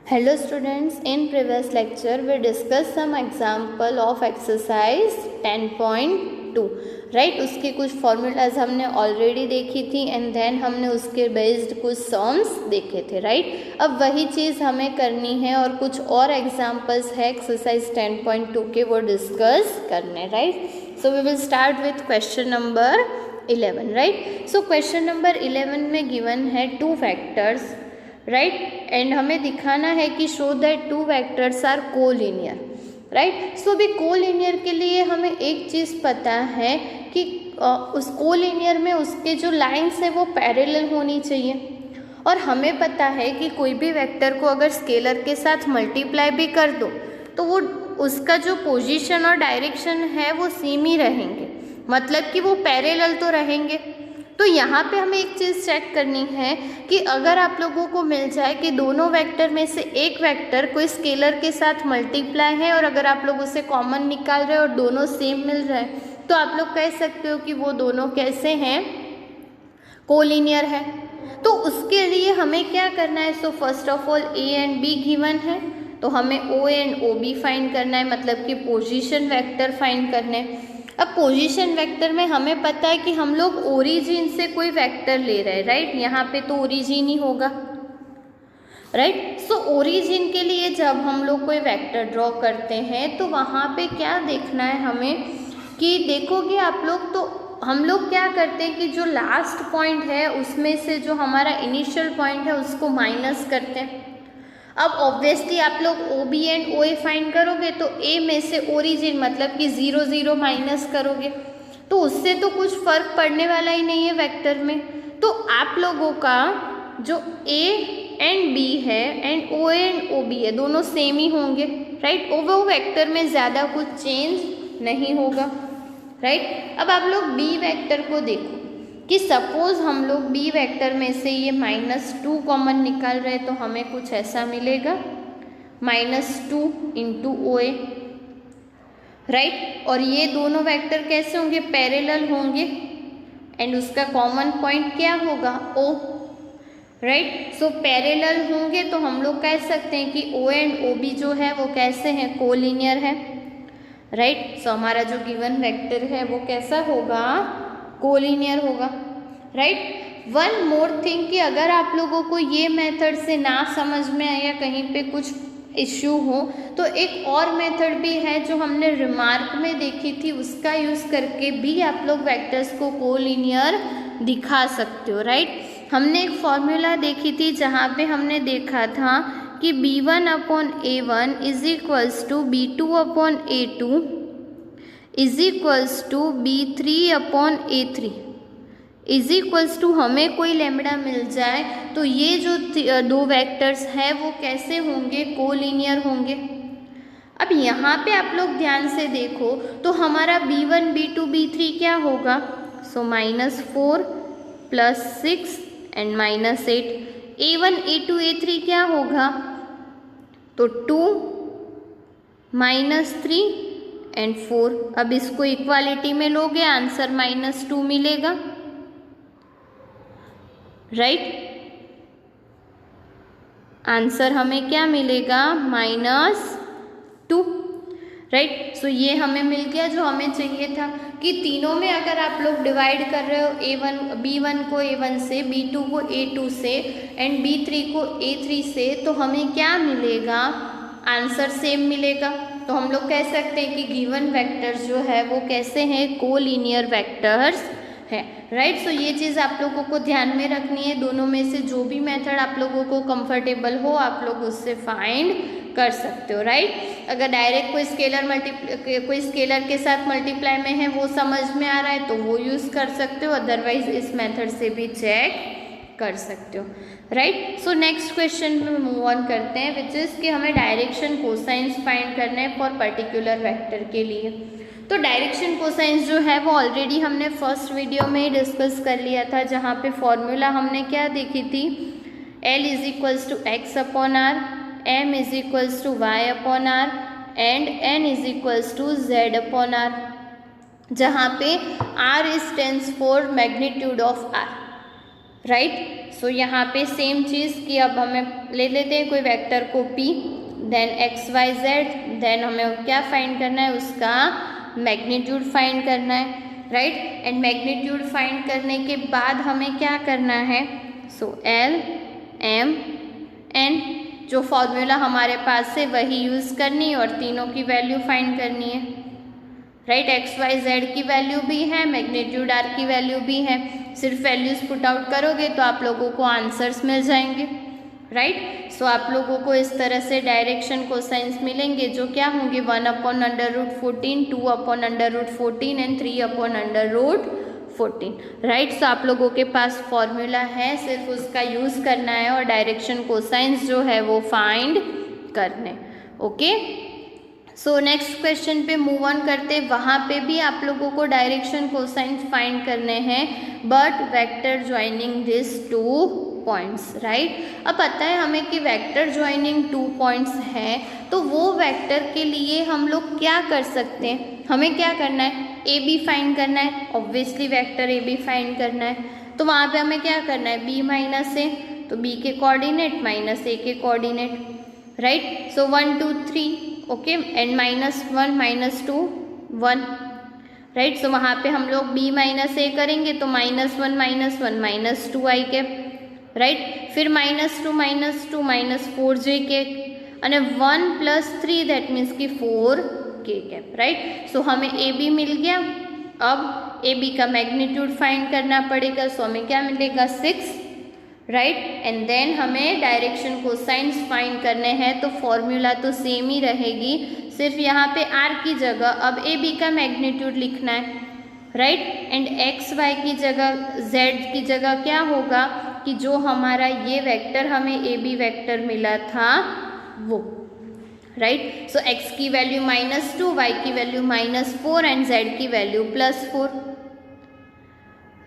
Hello students, in previous lecture we discussed some example of exercise 10.2 right. उसके कुछ formulas हमने already देखी थी एंड देन हमने उसके बेस्ड कुछ सम्स देखे थे राइट। अब वही चीज़ हमें करनी है और कुछ और एग्जाम्पल्स है एक्सरसाइज 10.2 के, वो डिस्कस करने right. So we will start with question number 11 right. So question number 11 में गिवन है टू फैक्टर्स राइट एंड हमें दिखाना है कि show that two vectors are collinear right. So अभी कोलिनियर के लिए हमें एक चीज़ पता है कि उस कोलिनियर में उसके जो लाइंस है वो पैरेलल होनी चाहिए और हमें पता है कि कोई भी वेक्टर को अगर स्केलर के साथ मल्टीप्लाई भी कर दो तो वो उसका जो पोजीशन और डायरेक्शन है वो सेम ही रहेंगे, मतलब कि वो पैरेलल तो रहेंगे। तो यहाँ पे हमें एक चीज़ चेक करनी है कि अगर आप लोगों को मिल जाए कि दोनों वेक्टर में से एक वेक्टर कोई स्केलर के साथ मल्टीप्लाई है और अगर आप लोग उसे कॉमन निकाल रहे हो और दोनों सेम मिल रहे हैं तो आप लोग कह सकते हो कि वो दोनों कैसे हैं, कोलिनियर है। तो उसके लिए हमें क्या करना है, so first of all A and B given है तो हमें O and O B find करना है, मतलब कि पोजीशन वेक्टर फाइंड करने। अब पोजीशन वेक्टर में हमें पता है कि हम लोग ओरिजिन से कोई वेक्टर ले रहे हैं राइट। यहाँ पे तो ओरिजिन ही होगा राइट। सो ओरिजिन के लिए जब हम लोग कोई वेक्टर ड्रॉ करते हैं तो वहाँ पे क्या देखना है हमें कि देखोगे आप लोग तो हम लोग क्या करते हैं कि जो लास्ट पॉइंट है उसमें से जो हमारा इनिशियल पॉइंट है उसको माइनस करते हैं। अब ऑब्वियसली आप लोग O B and O A find करोगे तो ए में से ओरिजिन मतलब कि 0 0 माइनस करोगे तो उससे तो कुछ फर्क पड़ने वाला ही नहीं है वेक्टर में। तो आप लोगों का जो ए एंड बी है and O and O B है दोनों सेम ही होंगे राइट। वो वेक्टर में ज़्यादा कुछ चेंज नहीं होगा राइट। अब आप लोग बी वेक्टर को देखो कि सपोज हम लोग बी वेक्टर में से ये -2 कॉमन निकाल रहे तो हमें कुछ ऐसा मिलेगा -2 इंटू ओ ए राइट। और ये दोनों वेक्टर कैसे होंगे, पैरेलल होंगे एंड उसका कॉमन पॉइंट क्या होगा, ओ राइट। सो पैरेलल होंगे तो हम लोग कह सकते हैं कि ओ एंड ओ बी जो है वो कैसे हैं, कोलिनियर है राइट। सो हमारा जो गिवन वेक्टर है वो कैसा होगा, कोलिनियर होगा राइट। वन मोर थिंग कि अगर आप लोगों को ये मेथड से ना समझ में आए या कहीं पे कुछ इश्यू हो तो एक और मेथड भी है जो हमने रिमार्क में देखी थी, उसका यूज़ करके भी आप लोग वेक्टर्स को कोलिनियर दिखा सकते हो राइट। हमने एक फॉर्मूला देखी थी जहाँ पे हमने देखा था कि b1 upon a1 is equals to b2 upon a2 is equals to b3 upon a3 is equals to हमें कोई लेमडा मिल जाए तो ये जो दो वेक्टर्स हैं वो कैसे होंगे, कोलिनियर होंगे। अब यहाँ पे आप लोग ध्यान से देखो तो हमारा b1 b2 b3 क्या होगा, सो -4 +6 एंड -8। a1 a2 a3 क्या होगा, तो 2 -3 एंड 4। अब इसको इक्वालिटी में लोगे आंसर -2 मिलेगा राइट। आंसर हमें क्या मिलेगा, -2 राइट। सो ये हमें मिल गया जो हमें चाहिए था कि तीनों में अगर आप लोग डिवाइड कर रहे हो b1 को a1 से, b2 को a2 से एंड b3 को a3 से तो हमें क्या मिलेगा, आंसर सेम मिलेगा। तो हम लोग कह सकते हैं कि गिवन वेक्टर्स जो है वो कैसे हैं, कोलिनियर वेक्टर्स है राइट। सो ये चीज़ आप लोगों को ध्यान में रखनी है। दोनों में से जो भी मेथड आप लोगों को कंफर्टेबल हो आप लोग उससे फाइंड कर सकते हो राइट। अगर डायरेक्ट कोई स्केलर के साथ मल्टीप्लाई में है वो समझ में आ रहा है तो वो यूज़ कर सकते हो, अदरवाइज इस मेथड से भी चेक कर सकते हो राइट। सो नेक्स्ट क्वेश्चन में मूव ऑन करते हैं विच इज़ कि हमें डायरेक्शन कोसाइंस फाइंड करना है फॉर पर्टिकुलर वेक्टर के लिए। तो डायरेक्शन कोसाइंस जो है वो ऑलरेडी हमने फर्स्ट वीडियो में ही डिस्कस कर लिया था जहाँ पे फॉर्मूला हमने क्या देखी थी, L is equals to X upon R, M is equals to Y upon R and N is equals to Z upon R, जहाँ पे R stands for magnitude of R right. So यहाँ पे same चीज़ कि अब हमें ले लेते हैं कोई वेक्टर को p, then x y z, then हमें क्या फाइंड करना है, उसका मैग्नीट्यूड फाइंड करना है, राइट। एंड मैग्नीट्यूड फाइंड करने के बाद हमें क्या करना है, सो एल एम एन, जो फॉर्मूला हमारे पास है वही यूज़ करनी है और तीनों की वैल्यू फाइंड करनी है, राइट। एक्स वाई जेड की वैल्यू भी है, मैग्नीट्यूड आर की वैल्यू भी है। सिर्फ वैल्यूज़ पुट आउट करोगे तो आप लोगों को आंसर्स मिल जाएंगे, राइट। सो आप लोगों को इस तरह से डायरेक्शन कोसाइंस मिलेंगे जो क्या होंगे, 1/√14, 2/√14 एंड 3/√14, राइट। सो आप लोगों के पास फॉर्मूला है, सिर्फ उसका यूज़ करना है और डायरेक्शन कोसाइंस जो है वो फाइंड करने, ओके। सो नेक्स्ट क्वेश्चन पे मूव ऑन करते, वहाँ पे भी आप लोगों को डायरेक्शन कोसाइंस फाइंड करने हैं, but vector joining this 2 points, right. अब पता है हमें कि वेक्टर ज्वाइनिंग 2 पॉइंट्स हैं, तो वो वेक्टर के लिए हम लोग क्या कर सकते हैं, हमें क्या करना है, ए बी फाइंड करना है, obviously vector A B find करना है। तो वहाँ पे हमें क्या करना है, बी माइनस ए, तो बी के कोऑर्डिनेट माइनस ए के coordinate, right. So 1 2 3, okay, and -1 -2 1, right. So वहाँ पे हम लोग b माइनस ए करेंगे तो -1 -1 -2 आई कैप, राइट। फिर -2 -2 -4j के, અને 1 + 3 दैट मीन्स कि 4k कैप, राइट। सो हमें ए बी मिल गया। अब ए बी का मैग्नीट्यूड फाइंड करना पड़ेगा, सो हमें क्या मिलेगा, 6, राइट। एंड देन हमें डायरेक्शन कोसाइंस फाइंड करने हैं, तो फॉर्मूला तो सेम ही रहेगी, सिर्फ यहाँ पे r की जगह अब ए बी का मैग्नीट्यूड लिखना है, राइट। एंड एक्स वाई की जगह z की जगह क्या होगा कि जो हमारा ये वेक्टर हमें ए बी वेक्टर मिला था वो, राइट। सो x की वैल्यू -2, y की वैल्यू -4 एंड z की वैल्यू +4,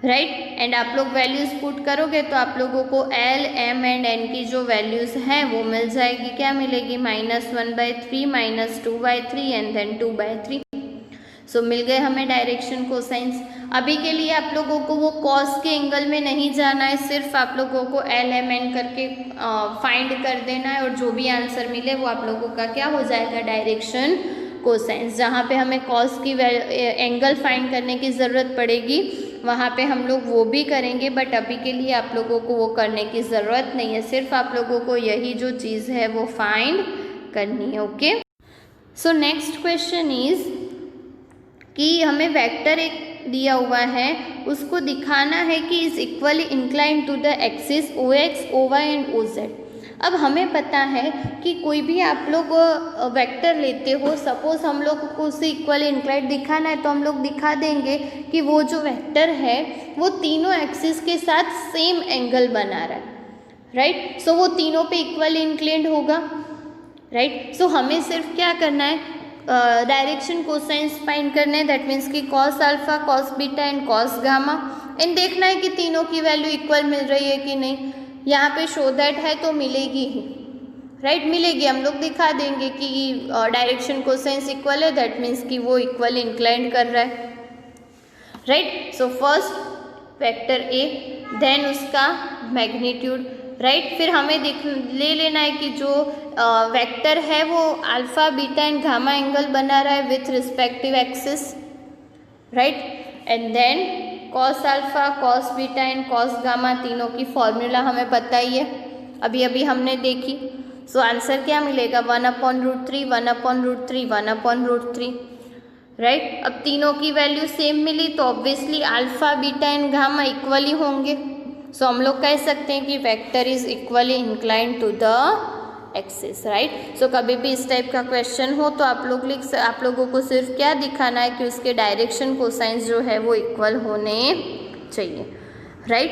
राइट। एंड आप लोग वैल्यूज़ पुट करोगे तो आप लोगों को एल एम एंड एन की जो वैल्यूज़ हैं वो मिल जाएगी, क्या मिलेगी, -1/3 -2/3 एंड देन 2/3। सो मिल गए हमें डायरेक्शन कोसाइंस। अभी के लिए आप लोगों को वो कॉस के एंगल में नहीं जाना है, सिर्फ आप लोगों को एल एम एन करके फाइंड कर देना है और जो भी आंसर मिले वो आप लोगों का क्या हो जाएगा, डायरेक्शन कोसाइंस। जहाँ पे हमें कॉस की एंगल फाइंड करने की ज़रूरत पड़ेगी वहाँ पे हम लोग वो भी करेंगे, बट अभी के लिए आप लोगों को वो करने की ज़रूरत नहीं है, सिर्फ आप लोगों को यही जो चीज़ है वो फाइंड करनी है, okay. So next question is कि हमें वेक्टर एक दिया हुआ है, उसको दिखाना है कि is equally inclined to the axis O X O Y and O Z. अब हमें पता है कि कोई भी आप लोग वेक्टर लेते हो, सपोज़ हम लोग को उसे इक्वली इंक्लाइंड दिखाना है तो हम लोग दिखा देंगे कि वो जो वेक्टर है वो तीनों एक्सिस के साथ सेम एंगल बना रहा है, राइट। सो वो तीनों पे इक्वली इंक्लाइंड होगा, राइट। सो हमें सिर्फ क्या करना है, डायरेक्शन कोसाइंस फाइंड करना है, दैट मीन्स कि cos alpha, cos beta and cos gamma, and देखना है कि तीनों की वैल्यू इक्वल मिल रही है कि नहीं। यहाँ पे शो दैट है तो मिलेगी ही, राइट, मिलेगी। हम लोग दिखा देंगे कि डायरेक्शन कोसाइंस इक्वल है, दैट मीन्स कि वो इक्वल इंक्लाइंड कर रहा है, right. So first vector A, then उसका मैग्नीट्यूड, राइट। फिर हमें ले लेना है कि जो वेक्टर है वो alpha beta and gamma angle बना रहा है with respective axis, right. And then cos alpha, cos beta and cos gamma तीनों की फॉर्मूला हमें पता ही है, अभी अभी हमने देखी। सो आंसर क्या मिलेगा, 1/√3 1/√3 1/√3, राइट। अब तीनों की वैल्यू सेम मिली तो obviously alpha beta and gamma equally होंगे। सो हम लोग कह सकते हैं कि vector is equally inclined to the axis, right. So कभी भी इस टाइप का क्वेश्चन हो तो आप लोगों को सिर्फ क्या दिखाना है कि उसके डायरेक्शन कोसाइंस जो है वो इक्वल होने चाहिए, राइट।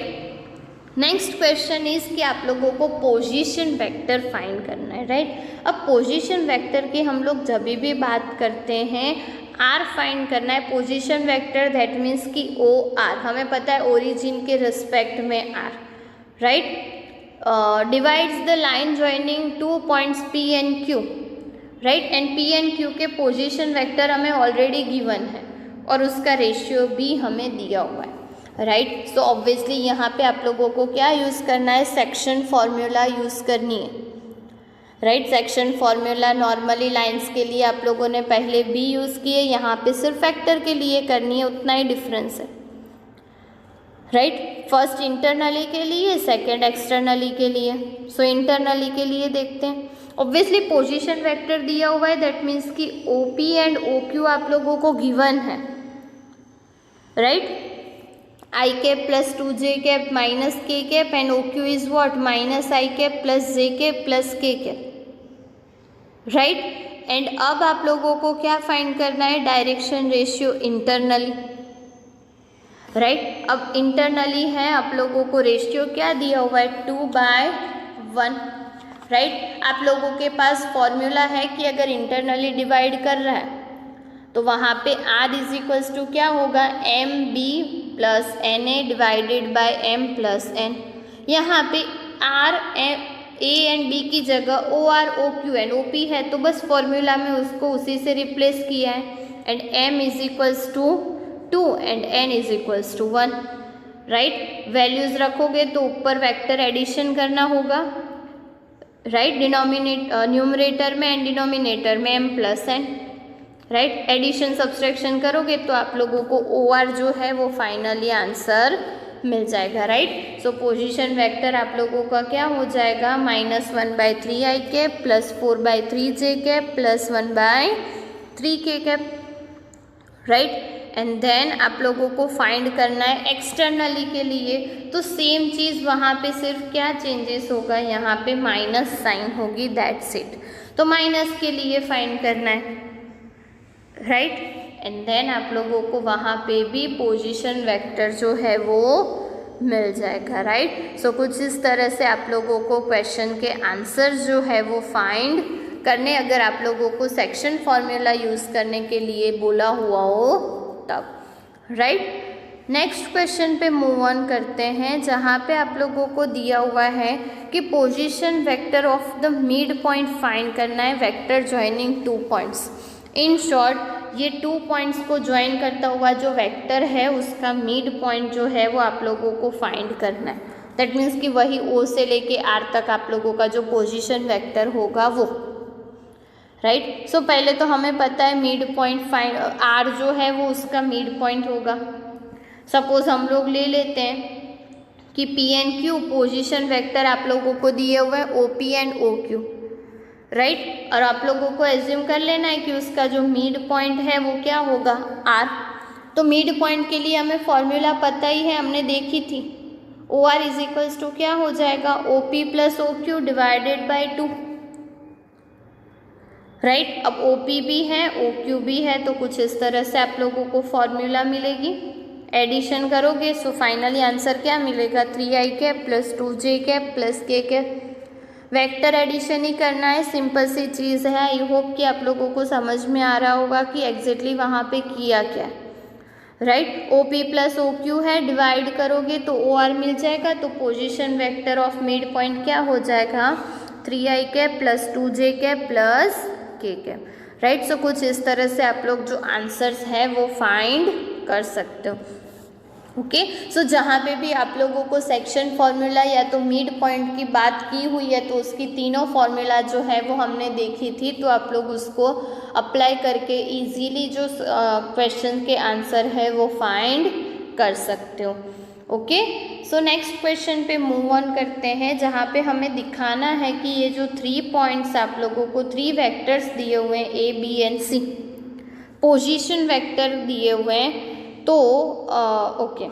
नेक्स्ट क्वेश्चन इज कि आप लोगों को पोजीशन वेक्टर फाइंड करना है, राइट। अब पोजीशन वेक्टर की हम लोग जब भी बात करते हैं आर फाइंड करना है, पोजीशन वेक्टर दैट मीन्स कि ओ आर, हमें पता है ओरिजिन के रिस्पेक्ट में R, right. Divides the line joining 2 points P and Q, right. And P and Q के पोजीशन वेक्टर हमें ऑलरेडी गिवन है और उसका रेशियो भी हमें दिया हुआ है। राइट। सो ऑब्वियसली यहाँ पे आप लोगों को क्या यूज़ करना है, सेक्शन फॉर्मूला यूज़ करनी है, right. Section formula normally lines के लिए आप लोगों ने पहले भी यूज़ किए, यहाँ पे सिर्फ फैक्टर के लिए करनी है, उतना ही डिफरेंस है, राइट। फर्स्ट इंटरनली के लिए, सेकंड एक्सटर्नली के लिए। सो इंटरनली के लिए देखते हैं। ऑब्वियसली पोजीशन वेक्टर दिया हुआ है, दैट मीन्स कि OP एंड OQ आप लोगों को गिवन है, right. I cap plus 2j cap minus k cap and OQ is what, minus I cap plus j cap plus k cap, right. And अब आप लोगों को क्या फाइंड करना है, डायरेक्शन रेशियो इंटरनली, राइट। अब इंटरनली है, आप लोगों को रेशियो क्या दिया हुआ है, 2/1, राइट। आप लोगों के पास फॉर्मूला है कि अगर इंटरनली डिवाइड कर रहा है तो वहाँ पे R इज इक्वल्स टू क्या होगा, MB plus NA divided by M plus N। यहाँ पे R A एंड B की जगह OR OQ एंड OP है, तो बस फॉर्मूला में उसको उसी से रिप्लेस किया है। And M is equals to 2 and N is equals to 1, right. Values रखोगे तो ऊपर वेक्टर एडिशन करना होगा, राइट। न्यूमरेटर में एंड डिनोमिनेटर में M plus N, right. Addition subtraction करोगे तो आप लोगों को OR जो है वो फाइनली आंसर मिल जाएगा, राइट। सो पोजीशन वेक्टर आप लोगों का क्या हो जाएगा, -1/3 I cap plus 4/3 j cap plus 1/3 k cap, right. And then आप लोगों को फाइंड करना है एक्सटर्नली के लिए, तो सेम चीज़ वहाँ पे सिर्फ क्या चेंजेस होगा, यहाँ पे माइनस साइन होगी, दैट्स इट। तो माइनस के लिए फाइंड करना है, राइट। एंड देन आप लोगों को वहाँ पे भी पोजीशन वेक्टर जो है वो मिल जाएगा, राइट। सो कुछ इस तरह से आप लोगों को क्वेश्चन के आंसर जो है वो फाइंड करने, अगर आप लोगों को सेक्शन फॉर्मूला यूज़ करने के लिए बोला हुआ हो तब, राइट। नेक्स्ट क्वेश्चन पे मूव ऑन करते हैं, जहाँ पे आप लोगों को दिया हुआ है कि position vector of the mid point find करना है, vector joining 2 points. In short ये 2 पॉइंट्स को ज्वाइन करता हुआ जो वेक्टर है उसका मिड पॉइंट जो है वो आप लोगों को फाइंड करना है। दैट मीन्स कि वही O से लेके R तक आप लोगों का जो पोजीशन वेक्टर होगा वो, राइट। सो पहले तो हमें पता है मिड पॉइंट फाइंड, R जो है वो उसका मिड पॉइंट होगा। सपोज हम लोग ले लेते हैं कि P and Q position vector आप लोगों को दिए हुए हैं OP एंड OQ, राइट। और आप लोगों को एज्यूम कर लेना है कि उसका जो मिड पॉइंट है वो क्या होगा, R। तो मिड पॉइंट के लिए हमें फॉर्मूला पता ही है, हमने देखी थी, OR इज इक्वल्स टू क्या हो जाएगा, OP plus OQ divided by 2, right. अब OP भी है OQ भी है, तो कुछ इस तरह से आप लोगों को फॉर्मूला मिलेगी, एडिशन करोगे सो फाइनली आंसर क्या मिलेगा, 3I cap plus 2j cap plus k cap. Vector addition ही करना है, सिंपल सी चीज़ है। आई होप कि आप लोगों को समझ में आ रहा होगा कि एग्जैक्टली वहाँ पे किया क्या है, राइट। OP प्लस OQ है, डिवाइड करोगे तो OR मिल जाएगा, तो position vector of mid point क्या हो जाएगा, 3I cap plus 2j cap plus k cap, right. So कुछ इस तरह से आप लोग जो आंसर्स है वो फाइंड कर सकते हो, ओके। सो जहाँ पे भी आप लोगों को सेक्शन फॉर्मूला या तो मिड पॉइंट की बात की हुई है तो उसकी तीनों फॉर्मूला जो है वो हमने देखी थी, तो आप लोग उसको अप्लाई करके इजीली जो क्वेश्चन के आंसर है वो फाइंड कर सकते हो, ओके। सो नेक्स्ट क्वेश्चन पे मूव ऑन करते हैं, जहाँ पे हमें दिखाना है कि ये जो 3 पॉइंट्स आप लोगों को 3 वेक्टर्स दिए हुए हैं A, B and C, position vector दिए हुए हैं, तो okay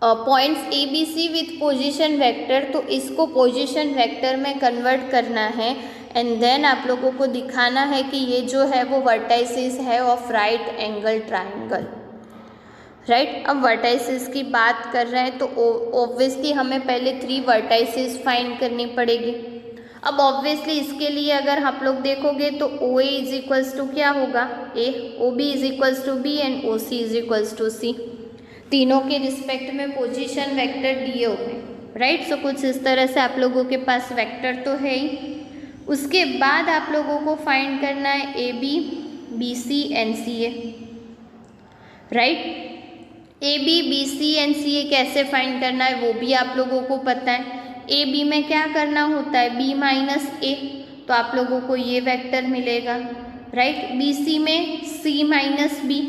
points ABC with position vector, तो इसको पोजीशन वेक्टर में कन्वर्ट करना है। एंड देन आप लोगों को दिखाना है कि ये जो है वो वर्टाइसिस है of right angle triangle, right. अब वर्टाइसिस की बात कर रहे हैं तो ऑब्वियसली हमें पहले 3 वर्टाइसिस फाइंड करनी पड़ेगी। अब ऑब्वियसली इसके लिए अगर आप लोग देखोगे तो OA इज इक्वल्स टू क्या होगा, A, OB is equals to B and OC is equals to C। तीनों के रिस्पेक्ट में पोजीशन वेक्टर दिए हुए, राइट। सो कुछ इस तरह से आप लोगों के पास वेक्टर तो है ही। उसके बाद आप लोगों को फाइंड करना है AB, BC एंड CA, right. A B, B C and C A कैसे फाइंड करना है वो भी आप लोगों को पता है। ए बी में क्या करना होता है, बी माइनस ए, तो आप लोगों को ये वेक्टर मिलेगा, राइट। बी सी में सी माइनस बी,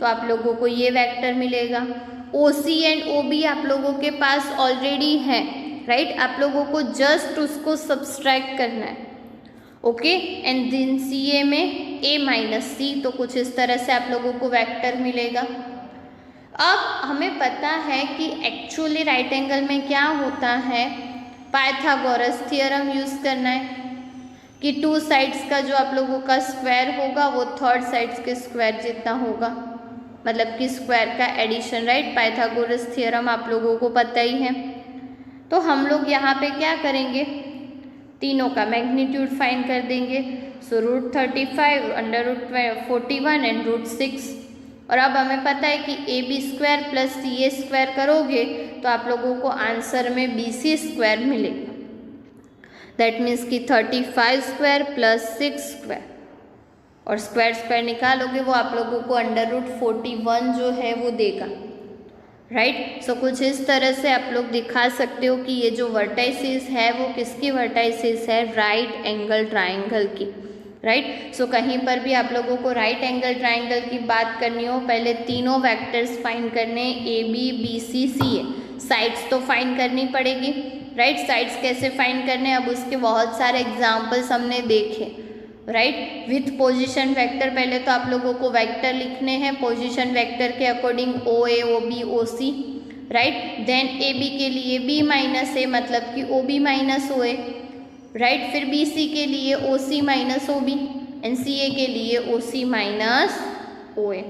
तो आप लोगों को ये वेक्टर मिलेगा। ओ सी एंड ओ बी आप लोगों के पास ऑलरेडी है, राइट। आप लोगों को जस्ट उसको सब्सट्रैक्ट करना है, ओके। एंड देन सी ए में ए माइनस सी, तो कुछ इस तरह से आप लोगों को वेक्टर मिलेगा। अब हमें पता है कि एक्चुअली राइट एंगल में क्या होता है, पाइथागोरस थ्योरम यूज़ करना है कि टू साइड्स का जो आप लोगों का स्क्वायर होगा वो थर्ड साइड्स के स्क्वायर जितना होगा, मतलब कि स्क्वायर का एडिशन, राइट। पाइथागोरस थ्योरम आप लोगों को पता ही है। तो हम लोग यहाँ पे क्या करेंगे, तीनों का मैग्नीट्यूड फाइंड कर देंगे। So √35 √41 and √6। और अब हमें पता है कि A B square plus C A square करोगे तो आप लोगों को आंसर में बी सी स्क्वायर मिलेगा। दैट मीन्स कि 35 स्क्वायर प्लस 6 स्क्वायर, और स्क्वायर स्क्वायर निकालोगे वो आप लोगों को √41 जो है वो देगा, राइट। सो कुछ इस तरह से आप लोग दिखा सकते हो कि ये जो वर्टाइसिस है वो किसकी वर्टाइसिस है, राइट एंगल ट्राइंगल की, राइट। सो कहीं पर भी आप लोगों को राइट एंगल ट्राइंगल की बात करनी हो, पहले तीनों वेक्टर्स फाइंड करने, A B, B C, C A. Sides तो फाइंड करनी पड़ेगी, राइट। साइड्स कैसे फाइंड करने, अब उसके बहुत सारे एग्जाम्पल्स हमने देखे, राइट। विथ पोजीशन वेक्टर पहले तो आप लोगों को वेक्टर लिखने हैं पोजीशन वेक्टर के according, O A, O B, O C, right. Then A B के लिए बी माइनस ए मतलब कि O B minus O A, right. फिर बी सी के लिए O C minus O B, and C A के लिए O C minus O A,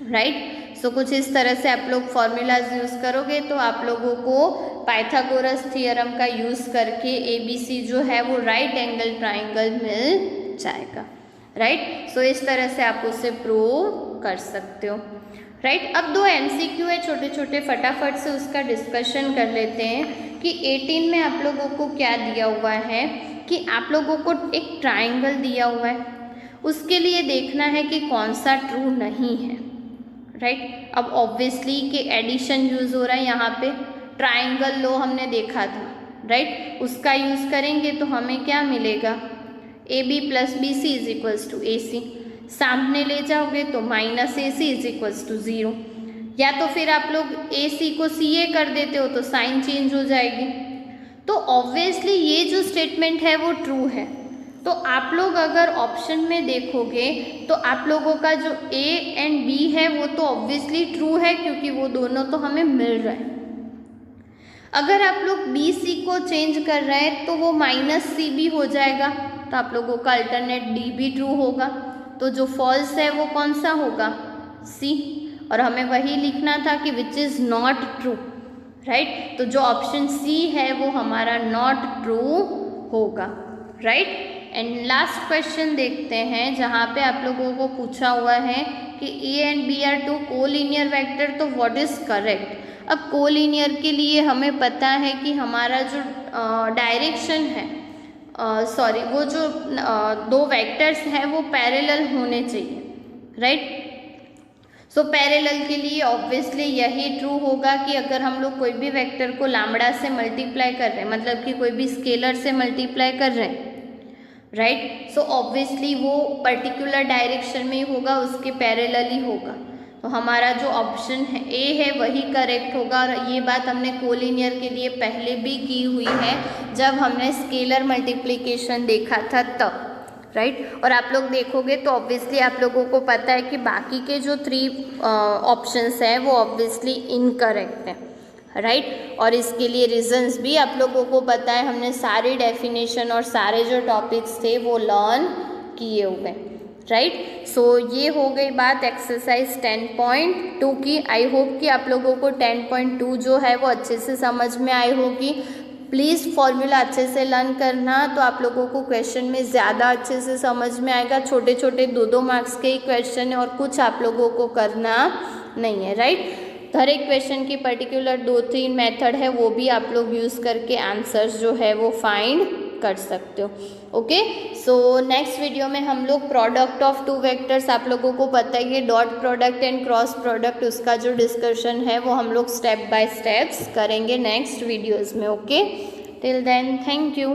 right. So कुछ इस तरह से आप लोग फॉर्मूलाज यूज़ करोगे तो आप लोगों को पाइथागोरस थ्योरम का यूज़ करके ए बी सी जो है वो राइट एंगल ट्राइंगल मिल जाएगा, राइट। सो इस तरह से आप उसे प्रूव कर सकते हो, राइट। अब 2 MCQ है छोटे छोटे, फटाफट से उसका डिस्कशन कर लेते हैं कि 18 में आप लोगों को क्या दिया हुआ है कि आप लोगों को एक ट्राइंगल दिया हुआ है, उसके लिए देखना है कि कौन सा ट्रू नहीं है, राइट। अब ऑब्वियसली कि एडिशन यूज़ हो रहा है यहाँ पे, ट्राइंगल लो हमने देखा था, राइट। उसका यूज़ करेंगे तो हमें क्या मिलेगा, A B plus B C is equals to A C. सामने ले जाओगे तो minus A C is equals to 0, या तो फिर आप लोग ए सी को सी ए कर देते हो तो साइन चेंज हो जाएगी। तो ऑब्वियसली ये जो स्टेटमेंट है वो ट्रू है। तो आप लोग अगर ऑप्शन में देखोगे तो आप लोगों का जो ए एंड बी है वो तो ऑब्वियसली ट्रू है क्योंकि वो दोनों तो हमें मिल रहा है। अगर आप लोग बी सी को चेंज कर रहे हैं तो वो माइनस सी भी हो जाएगा, तो आप लोगों का अल्टरनेट डी भी ट्रू होगा। तो जो फॉल्स है वो कौन सा होगा, सी। और हमें वही लिखना था कि which is not true, right. तो जो ऑप्शन सी है वो हमारा नॉट ट्रू होगा, राइट। एंड लास्ट क्वेश्चन देखते हैं जहाँ पे आप लोगों को पूछा हुआ है कि A and B are 2 collinear vector, तो व्हाट इज़ करेक्ट। अब कोलिनियर के लिए हमें पता है कि हमारा जो डायरेक्शन है, वो जो 2 वेक्टर्स हैं वो पैरेलल होने चाहिए, राइट। सो पैरेलल के लिए ऑब्वियसली यही ट्रू होगा कि अगर हम लोग कोई भी वेक्टर को लैम्बडा से मल्टीप्लाई कर रहे हैं, मतलब कि कोई भी स्केलर से मल्टीप्लाई कर रहे हैं, राइट। सो ऑब्वियसली वो पर्टिकुलर डायरेक्शन में ही होगा, उसके पैरेलल ही होगा। तो हमारा जो ऑप्शन है ए है वही करेक्ट होगा। और ये बात हमने कोलिनियर के लिए पहले भी की हुई है जब हमने स्केलर मल्टीप्लिकेशन देखा था तब, राइट। और आप लोग देखोगे तो ऑब्वियसली आप लोगों को पता है कि बाकी के जो 3 ऑप्शंस हैं वो ऑब्वियसली इनकरेक्ट हैं, राइट। और इसके लिए रीजंस भी आप लोगों को पता है, हमने सारी डेफिनेशन और सारे जो टॉपिक्स थे वो लर्न किए हुए, राइट। सो ये हो गई बात एक्सरसाइज 10.2 की। आई होप कि आप लोगों को 10.2 जो है वो अच्छे से समझ में आई होगी। प्लीज़ फॉर्मूला अच्छे से लर्न करना, तो आप लोगों को क्वेश्चन में ज़्यादा अच्छे से समझ में आएगा। छोटे छोटे 2-2 मार्क्स के ही क्वेश्चन है और कुछ आप लोगों को करना नहीं है, राइट। हर एक क्वेश्चन की पर्टिकुलर 2-3 मेथड है, वो भी आप लोग यूज़ करके आंसर्स जो है वो फाइंड कर सकते हो। ओके, सो नेक्स्ट वीडियो में हम लोग प्रोडक्ट ऑफ टू वेक्टर्स, आप लोगों को पता है ये dot product and cross product, उसका जो डिस्कशन है वो हम लोग स्टेप बाय स्टेप्स करेंगे नेक्स्ट वीडियोज़ में। Okay, till then thank you.